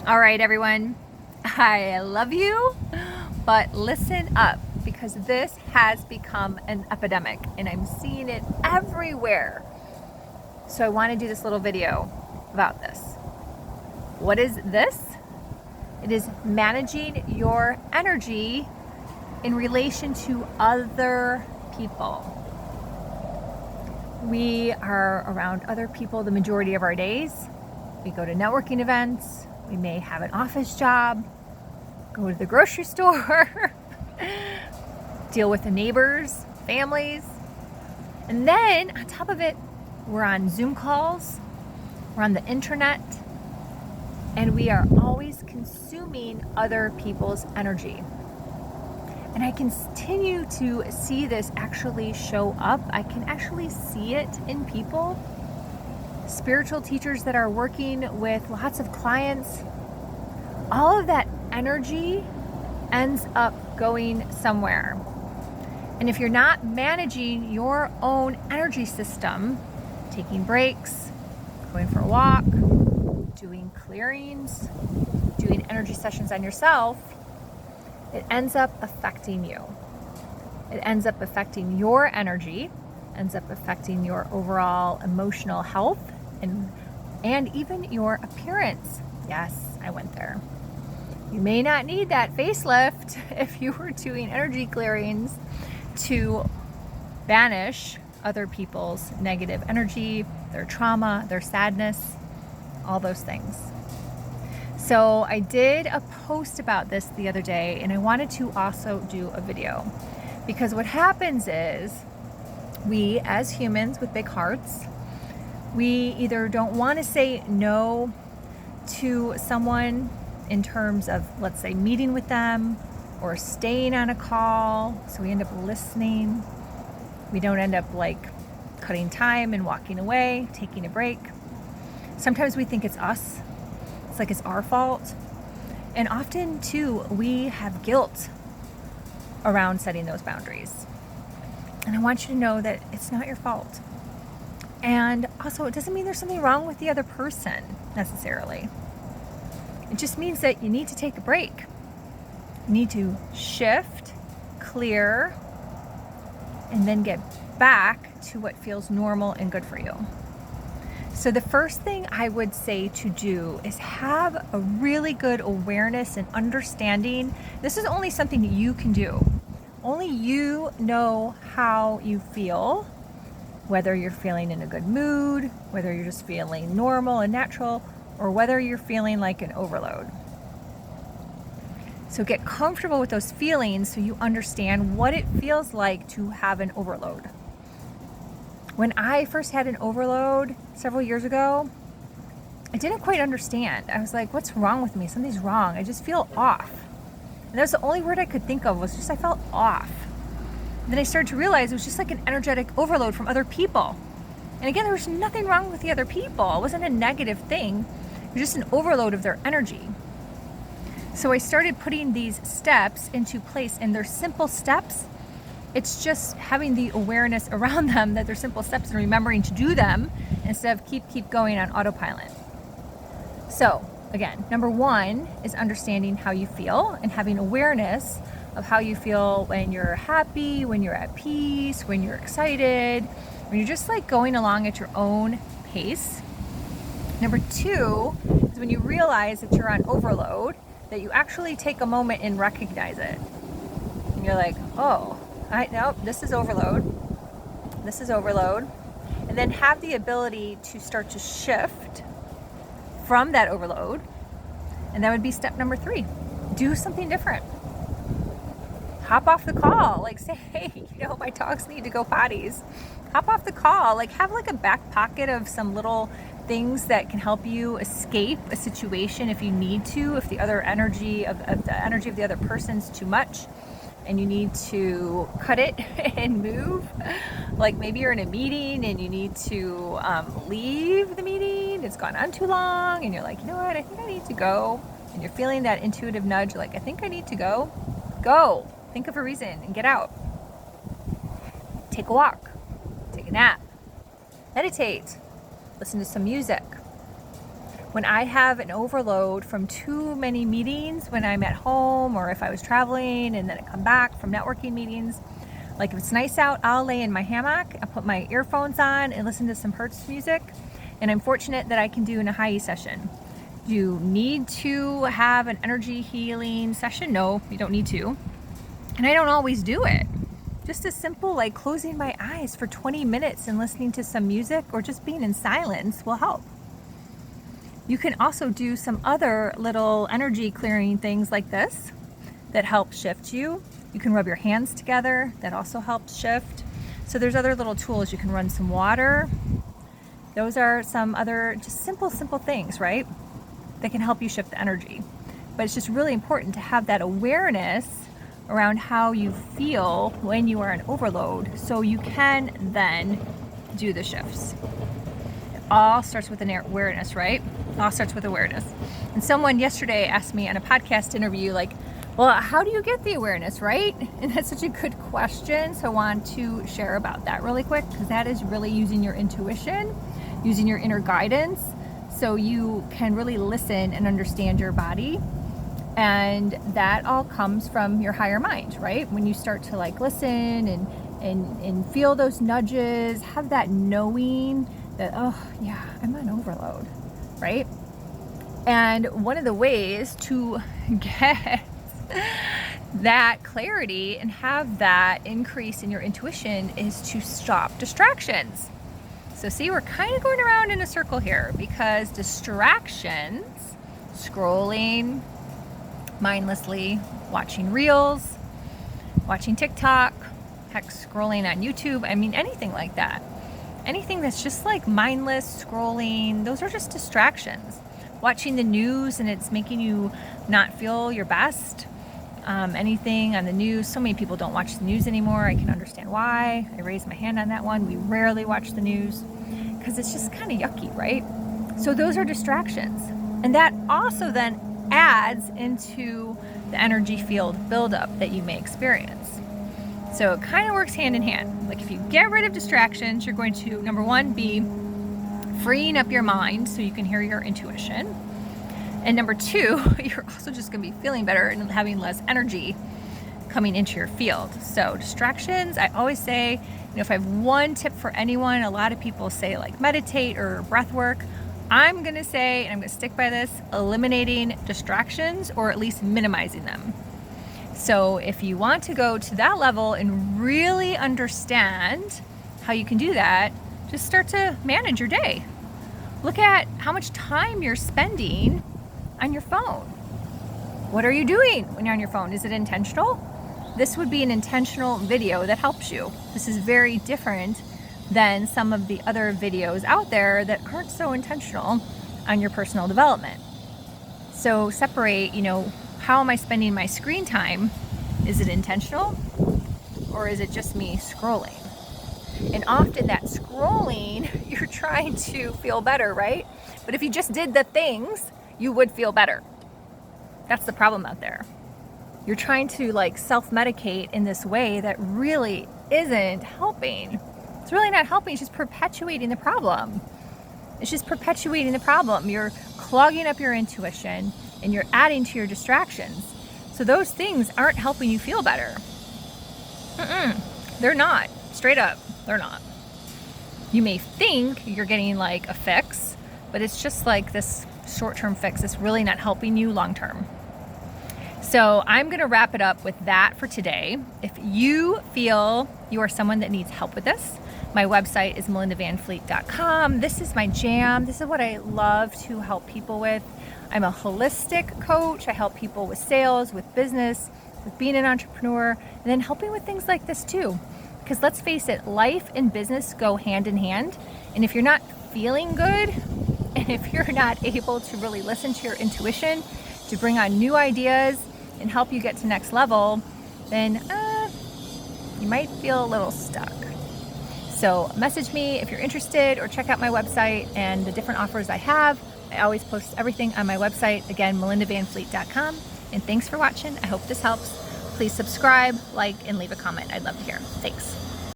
All right, everyone, I love you, but listen up because this has become an epidemic and I'm seeing it everywhere. So I want to do this little video about this. What is this? It is managing your energy in relation to other people. We are around other people the majority of our days. We go to networking events. We may have an office job, go to the grocery store, deal with the neighbors, families. And then on top of it, we're on Zoom calls, we're on the internet, and we are always consuming other people's energy. And I continue to see this actually show up. I can actually see it in people. Spiritual teachers that are working with lots of clients, all of that energy ends up going somewhere. And if you're not managing your own energy system, taking breaks, going for a walk, doing clearings, doing energy sessions on yourself, it ends up affecting you. It ends up affecting your energy, ends up affecting your overall emotional health and even your appearance. Yes, I went there. You may not need that facelift if you were doing energy clearings to banish other people's negative energy, their trauma, their sadness, all those things. So I did a post about this the other day, and I wanted to also do a video because what happens is we as humans with big hearts, we either don't want to say no to someone in terms of, let's say, meeting with them or staying on a call, so we end up listening. We don't end up cutting time and walking away, taking a break. Sometimes we think it's us. It's like it's our fault. And often too, we have guilt around setting those boundaries. And I want you to know that it's not your fault. And also, it doesn't mean there's something wrong with the other person necessarily. It just means that you need to take a break. You need to shift, clear, and then get back to what feels normal and good for you. So the first thing I would say to do is have a really good awareness and understanding. This is only something you can do. Only you know how you feel, whether you're feeling in a good mood, whether you're just feeling normal and natural, or whether you're feeling like an overload. So get comfortable with those feelings so you understand what it feels like to have an overload. When I first had an overload several years ago, I didn't quite understand. I was like, what's wrong with me? Something's wrong. I just feel off. And that was the only word I could think of, was just I felt off. And then I started to realize it was just like an energetic overload from other people. And again, there was nothing wrong with the other people. It wasn't a negative thing. It was just an overload of their energy. So I started putting these steps into place, and they're simple steps. It's just having the awareness around them that they're simple steps and remembering to do them instead of keep going on autopilot. So again, number one is understanding how you feel and having awareness of how you feel when you're happy, when you're at peace, when you're excited, when you're just going along at your own pace. Number two is when you realize that you're on overload, that you actually take a moment and recognize it. And you're like, oh, no, this is overload. This is overload. And then have the ability to start to shift from that overload. And that would be step number three. Do something different. Hop off the call. Say, hey, my dogs need to go potties. Hop off the call. Have a back pocket of some little things that can help you escape a situation if you need to, if the other energy of the other person's too much and you need to cut it and move. Maybe you're in a meeting and you need to leave the meeting. It's gone on too long and you're like, you know what, I think I need to go. And you're feeling that intuitive nudge, I think I need to go. Go. Think of a reason and get out. Take a walk. Take a nap. Meditate. Listen to some music. When I have an overload from too many meetings when I'm at home, or if I was traveling and then I come back from networking meetings, like if it's nice out, I'll lay in my hammock, I'll put my earphones on and listen to some Hertz music. And I'm fortunate that I can do an Ahai session. You need to have an energy healing session? No, you don't need to. And I don't always do it. Just as simple like closing my eyes for 20 minutes and listening to some music or just being in silence will help. You can also do some other little energy clearing things like this that help shift you. You can rub your hands together. That also helps shift. So there's other little tools. You can run some water. Those are some other just simple things, right? That can help you shift the energy. But it's just really important to have that awareness around how you feel when you are in overload so you can then do the shifts. It all starts with an awareness, right? It all starts with awareness. And someone yesterday asked me on a podcast interview, like, well, how do you get the awareness, right? And that's such a good question. So I want to share about that really quick, because that is really using your intuition, using your inner guidance, so you can really listen and understand your body. And that all comes from your higher mind, right? When you start to like listen and feel those nudges, have that knowing that, oh yeah, I'm on overload, right? And one of the ways to get that clarity and have that increase in your intuition is to stop distractions. So see, we're kind of going around in a circle here, because distractions, scrolling mindlessly, watching reels, watching TikTok, heck, scrolling on YouTube, I mean, anything like that. Anything that's just like mindless scrolling, those are just distractions. Watching the news and it's making you not feel your best. Anything on the news, so many people don't watch the news anymore. I can understand why. I raise my hand on that one. We rarely watch the news because it's just kind of yucky, right? So those are distractions. And that also then adds into the energy field buildup that you may experience. So it kind of works hand in hand. Like if you get rid of distractions, you're going to, number one, be freeing up your mind so you can hear your intuition. And number two, you're also just going to be feeling better and having less energy coming into your field. So distractions, I always say, if I have one tip for anyone, a lot of people say like meditate or breath work. I'm going to say, and I'm going to stick by this, eliminating distractions or at least minimizing them. So if you want to go to that level and really understand how you can do that, just start to manage your day. Look at how much time you're spending on your phone. What are you doing when you're on your phone? Is it intentional? This would be an intentional video that helps you. This is very different than some of the other videos out there that aren't so intentional on your personal development. So separate, how am I spending my screen time? Is it intentional or is it just me scrolling? And often that scrolling, you're trying to feel better, right? But if you just did the things, you would feel better. That's the problem out there. You're trying to like self-medicate in this way that really isn't helping. It's really not helping. It's just perpetuating the problem. It's just perpetuating the problem. You're clogging up your intuition and you're adding to your distractions. So those things aren't helping you feel better. They're not. Straight up, they're not. You may think you're getting like a fix, but it's just like this short-term fix. It's really not helping you long-term. So I'm going to wrap it up with that for today. If you feel you are someone that needs help with this, my website is melindavanfleet.com. This is my jam. This is what I love to help people with. I'm a holistic coach. I help people with sales, with business, with being an entrepreneur, and then helping with things like this too. Because let's face it, life and business go hand in hand. And if you're not feeling good, and if you're not able to really listen to your intuition to bring on new ideas and help you get to next level, then you might feel a little stuck. So message me if you're interested, or check out my website and the different offers I have. I always post everything on my website. Again, melindavanfleet.com. And thanks for watching. I hope this helps. Please subscribe, like, and leave a comment. I'd love to hear. Thanks.